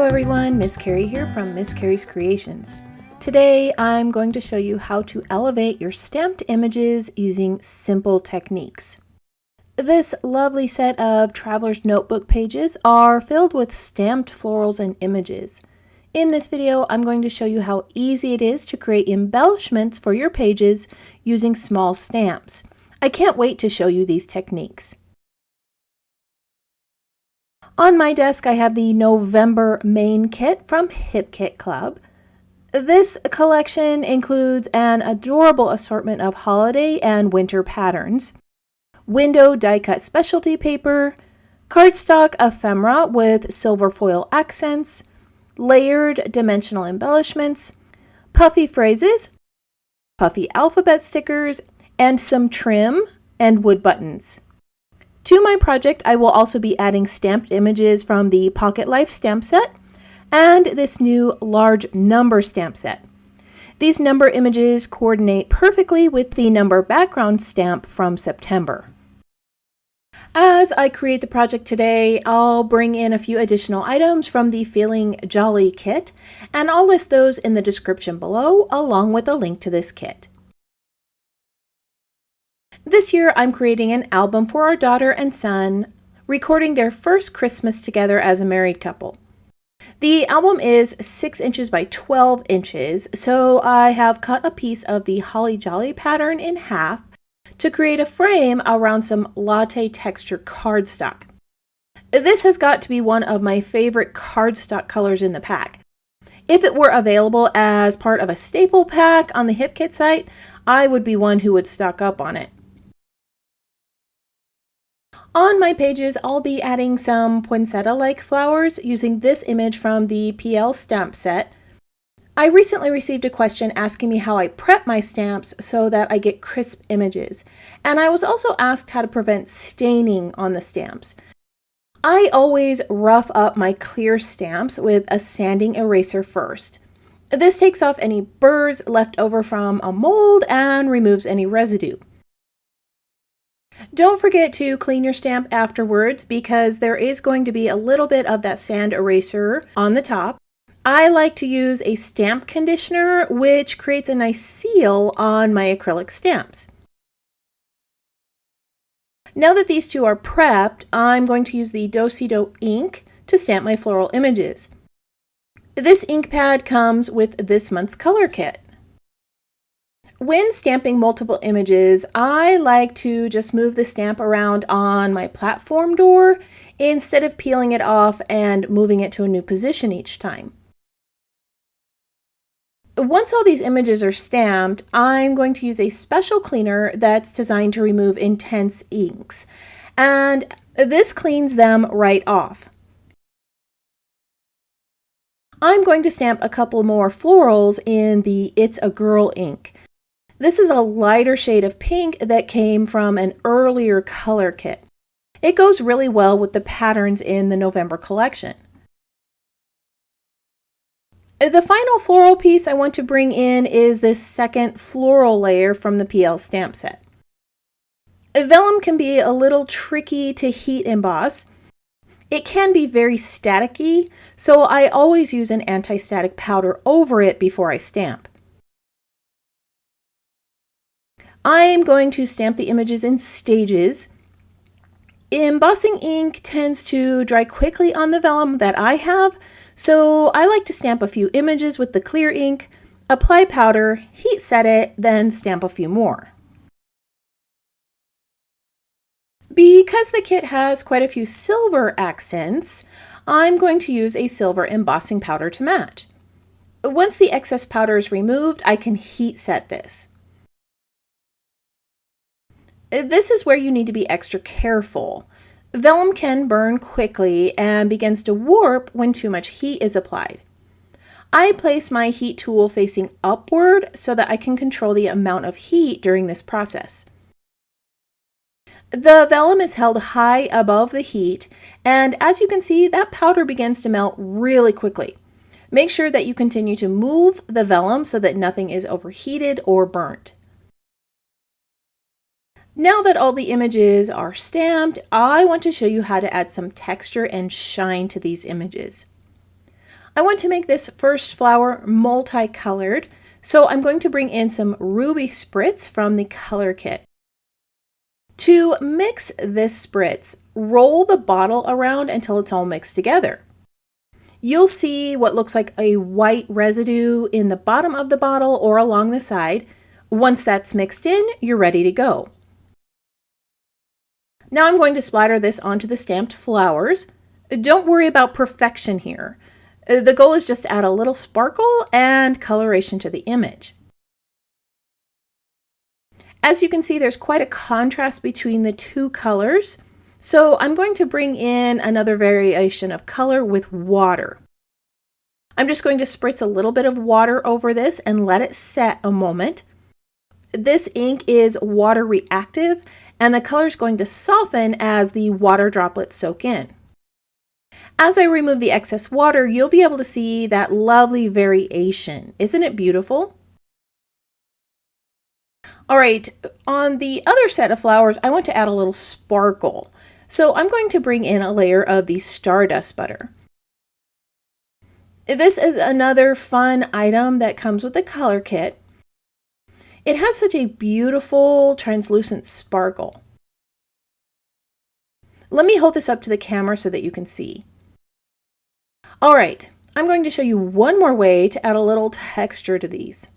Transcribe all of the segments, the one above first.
everyone, Miss Carrie here from Miss Carrie's Creations. Today I'm going to show you how to elevate your stamped images using simple techniques. This lovely set of Traveler's Notebook pages are filled with stamped florals and images. In this video, I'm going to show you how easy it is to create embellishments for your pages using small stamps. I can't wait to show you these techniques. On my desk, I have the November main kit from Hip Kit Club. This collection includes an adorable assortment of holiday and winter patterns, window die-cut specialty paper, cardstock ephemera with silver foil accents, layered dimensional embellishments, puffy phrases, puffy alphabet stickers, and some trim and wood buttons. To my project, I will also be adding stamped images from the Pocket Life stamp set and this new large number stamp set. These number images coordinate perfectly with the number background stamp from September. As I create the project today, I'll bring in a few additional items from the Feeling Jolly kit, and I'll list those in the description below along with a link to this kit. This year, I'm creating an album for our daughter and son, recording their first Christmas together as a married couple. The album is 6 inches by 12 inches, so I have cut a piece of the Holly Jolly pattern in half to create a frame around some latte texture cardstock. This has got to be one of my favorite cardstock colors in the pack. If it were available as part of a staple pack on the Hip Kit site, I would be one who would stock up on it. On my pages, I'll be adding some poinsettia-like flowers using this image from the PL stamp set. I recently received a question asking me how I prep my stamps so that I get crisp images, and I was also asked how to prevent staining on the stamps. I always rough up my clear stamps with a sanding eraser first. This takes off any burrs left over from a mold and removes any residue. Don't forget to clean your stamp afterwards because there is going to be a little bit of that sand eraser on the top. I like to use a stamp conditioner which creates a nice seal on my acrylic stamps. Now that these two are prepped, I'm going to use the Do-Si-Do ink to stamp my floral images. This ink pad comes with this month's color kit. When stamping multiple images, I like to just move the stamp around on my platform door instead of peeling it off and moving it to a new position each time. Once all these images are stamped, I'm going to use a special cleaner that's designed to remove intense inks, and this cleans them right off. I'm going to stamp a couple more florals in the It's a Girl ink. This is a lighter shade of pink that came from an earlier color kit. It goes really well with the patterns in the November collection. The final floral piece I want to bring in is this second floral layer from the PL stamp set. Vellum can be a little tricky to heat emboss. It can be very staticky, so I always use an anti-static powder over it before I stamp. I'm going to stamp the images in stages. Embossing ink tends to dry quickly on the vellum that I have, so I like to stamp a few images with the clear ink, apply powder, heat set it, then stamp a few more. Because the kit has quite a few silver accents, I'm going to use a silver embossing powder to match. Once the excess powder is removed, I can heat set this. This is where you need to be extra careful. Vellum can burn quickly and begins to warp when too much heat is applied. I place my heat tool facing upward so that I can control the amount of heat during this process. The vellum is held high above the heat, and as you can see, that powder begins to melt really quickly. Make sure that you continue to move the vellum so that nothing is overheated or burnt. Now that all the images are stamped, I want to show you how to add some texture and shine to these images. I want to make this first flower multicolored, so I'm going to bring in some ruby spritz from the color kit. To mix this spritz, roll the bottle around until it's all mixed together. You'll see what looks like a white residue in the bottom of the bottle or along the side. Once that's mixed in, you're ready to go. Now I'm going to splatter this onto the stamped flowers. Don't worry about perfection here. The goal is just to add a little sparkle and coloration to the image. As you can see, there's quite a contrast between the two colors. So I'm going to bring in another variation of color with water. I'm just going to spritz a little bit of water over this and let it set a moment. This ink is water reactive and the color is going to soften as the water droplets soak in. As I remove the excess water, you'll be able to see that lovely variation. Isn't it beautiful? All right, on the other set of flowers, I want to add a little sparkle. So I'm going to bring in a layer of the Stardust butter. This is another fun item that comes with the color kit. It has such a beautiful translucent sparkle. Let me hold this up to the camera so that you can see. All right, I'm going to show you one more way to add a little texture to these.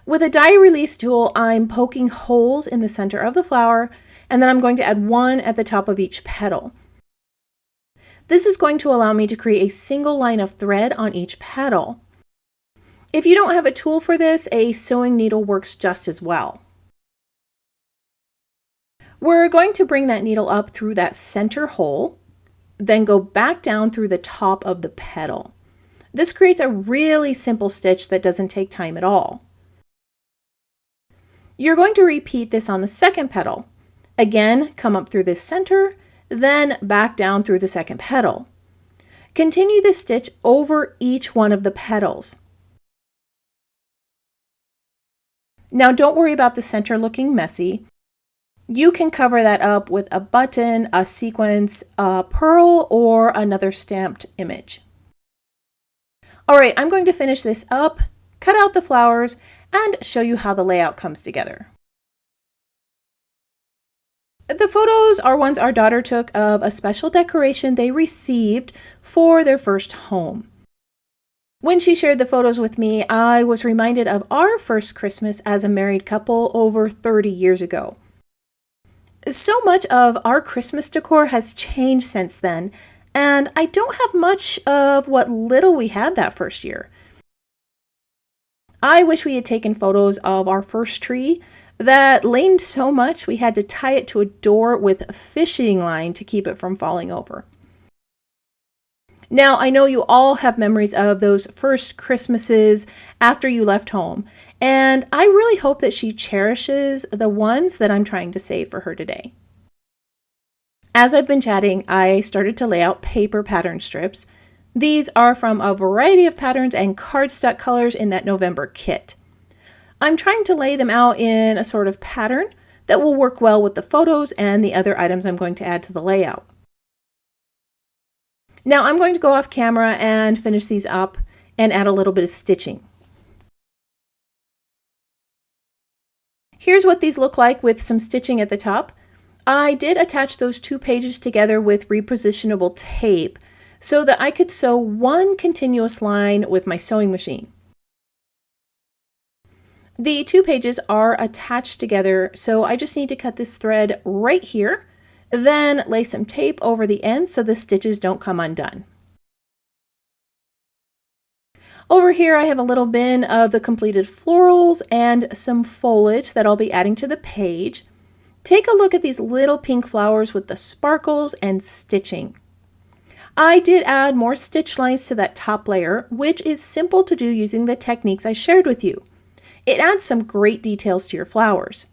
With a die release tool, I'm poking holes in the center of the flower, and then I'm going to add one at the top of each petal. This is going to allow me to create a single line of thread on each petal. If you don't have a tool for this, a sewing needle works just as well. We're going to bring that needle up through that center hole, then go back down through the top of the petal. This creates a really simple stitch that doesn't take time at all. You're going to repeat this on the second petal. Again, come up through this center, then back down through the second petal. Continue this stitch over each one of the petals. Now don't worry about the center looking messy. You can cover that up with a button, a sequence, a pearl, or another stamped image. All right, I'm going to finish this up, cut out the flowers, and show you how the layout comes together. The photos are ones our daughter took of a special decoration they received for their first home. When she shared the photos with me, I was reminded of our first Christmas as a married couple over 30 years ago. So much of our Christmas decor has changed since then, and I don't have much of what little we had that first year. I wish we had taken photos of our first tree that leaned so much we had to tie it to a door with a fishing line to keep it from falling over. Now, I know you all have memories of those first Christmases after you left home, and I really hope that she cherishes the ones that I'm trying to save for her today. As I've been chatting, I started to lay out paper pattern strips. These are from a variety of patterns and cardstock colors in that November kit. I'm trying to lay them out in a sort of pattern that will work well with the photos and the other items I'm going to add to the layout. Now I'm going to go off camera and finish these up and add a little bit of stitching. Here's what these look like with some stitching at the top. I did attach those two pages together with repositionable tape so that I could sew one continuous line with my sewing machine. The two pages are attached together, so I just need to cut this thread right here, then lay some tape over the end so the stitches don't come undone. Over here I have a little bin of the completed florals and some foliage that I'll be adding to the page. Take a look at these little pink flowers with the sparkles and stitching. I did add more stitch lines to that top layer, which is simple to do using the techniques I shared with you. It adds some great details to your flowers.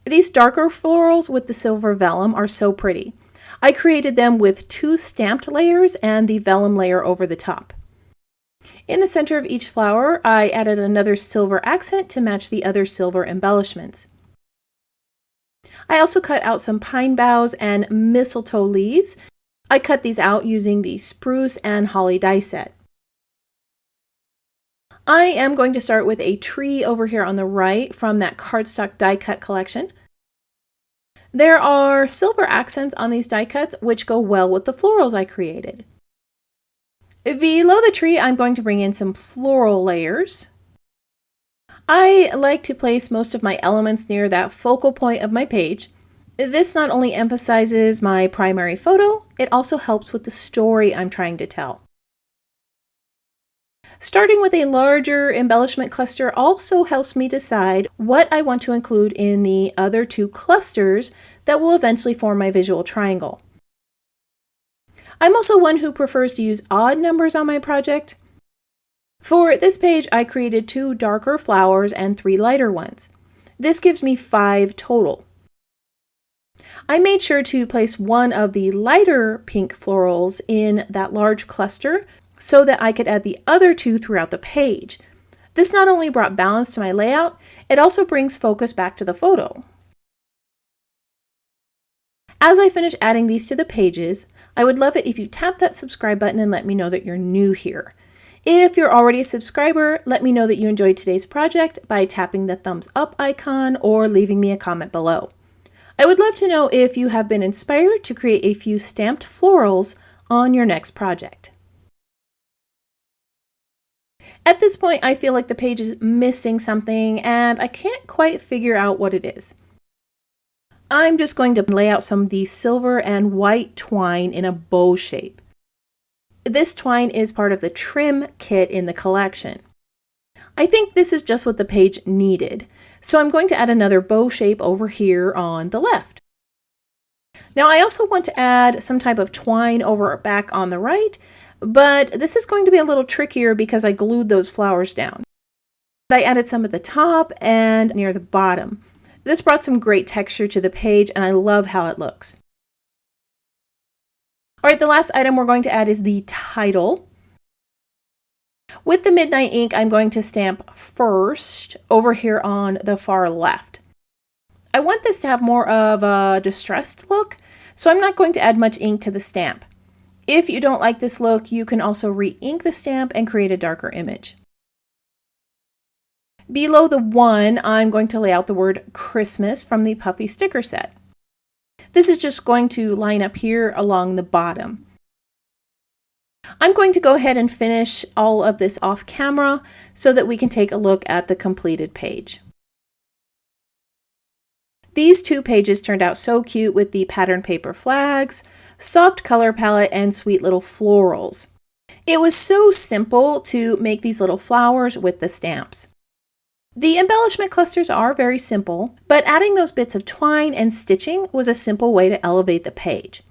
These darker florals with the silver vellum are so pretty. I created them with two stamped layers and the vellum layer over the top. In the center of each flower, I added another silver accent to match the other silver embellishments. I also cut out some pine boughs and mistletoe leaves I cut these out using the spruce and holly die set. I am going to start with a tree over here on the right from that cardstock die cut collection. There are silver accents on these die cuts which go well with the florals I created. Below the tree, I'm going to bring in some floral layers. I like to place most of my elements near that focal point of my page. This not only emphasizes my primary photo, it also helps with the story I'm trying to tell. Starting with a larger embellishment cluster also helps me decide what I want to include in the other two clusters that will eventually form my visual triangle. I'm also one who prefers to use odd numbers on my project. For this page, I created 2 darker flowers and 3 lighter ones. This gives me 5 total. I made sure to place one of the lighter pink florals in that large cluster so that I could add the other 2 throughout the page. This not only brought balance to my layout, it also brings focus back to the photo. As I finish adding these to the pages, I would love it if you tap that subscribe button and let me know that you're new here. If you're already a subscriber, let me know that you enjoyed today's project by tapping the thumbs up icon or leaving me a comment below. I would love to know if you have been inspired to create a few stamped florals on your next project. At this point, I feel like the page is missing something and I can't quite figure out what it is. I'm just going to lay out some of the silver and white twine in a bow shape. This twine is part of the trim kit in the collection. I think this is just what the page needed, so I'm going to add another bow shape over here on the left. Now I also want to add some type of twine over back on the right, but this is going to be a little trickier because I glued those flowers down. I added some at the top and near the bottom. This brought some great texture to the page and I love how it looks. All right, the last item we're going to add is the title. With the Midnight ink, I'm going to stamp first over here on the far left. I want this to have more of a distressed look, so I'm not going to add much ink to the stamp. If you don't like this look, you can also re-ink the stamp and create a darker image. Below the 1, I'm going to lay out the word Christmas from the puffy sticker set. This is just going to line up here along the bottom. I'm going to go ahead and finish all of this off camera so that we can take a look at the completed page. These 2 pages turned out so cute with the pattern paper flags, soft color palette, and sweet little florals. It was so simple to make these little flowers with the stamps. The embellishment clusters are very simple, but adding those bits of twine and stitching was a simple way to elevate the page.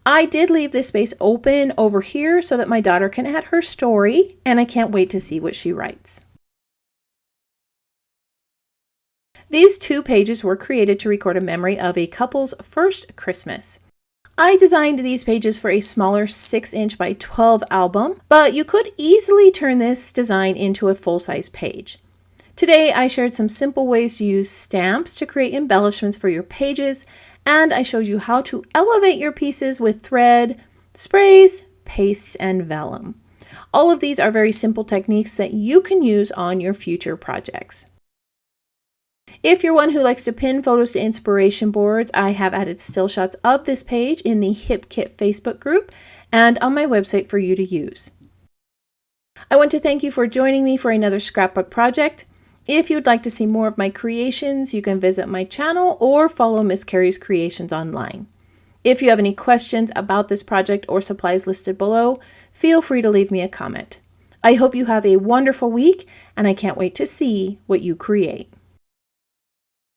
I did leave this space open over here so that my daughter can add her story, and I can't wait to see what she writes. These 2 pages were created to record a memory of a couple's first Christmas. I designed these pages for a smaller 6" by 12 album, but you could easily turn this design into a full-size page. Today, I shared some simple ways to use stamps to create embellishments for your pages, and I showed you how to elevate your pieces with thread, sprays, pastes, and vellum. All of these are very simple techniques that you can use on your future projects. If you're one who likes to pin photos to inspiration boards, I have added still shots of this page in the Hip Kit Facebook group and on my website for you to use. I want to thank you for joining me for another scrapbook project. If you'd like to see more of my creations, you can visit my channel or follow Miss Carrie's Creations online. If you have any questions about this project or supplies listed below, feel free to leave me a comment. I hope you have a wonderful week, and I can't wait to see what you create.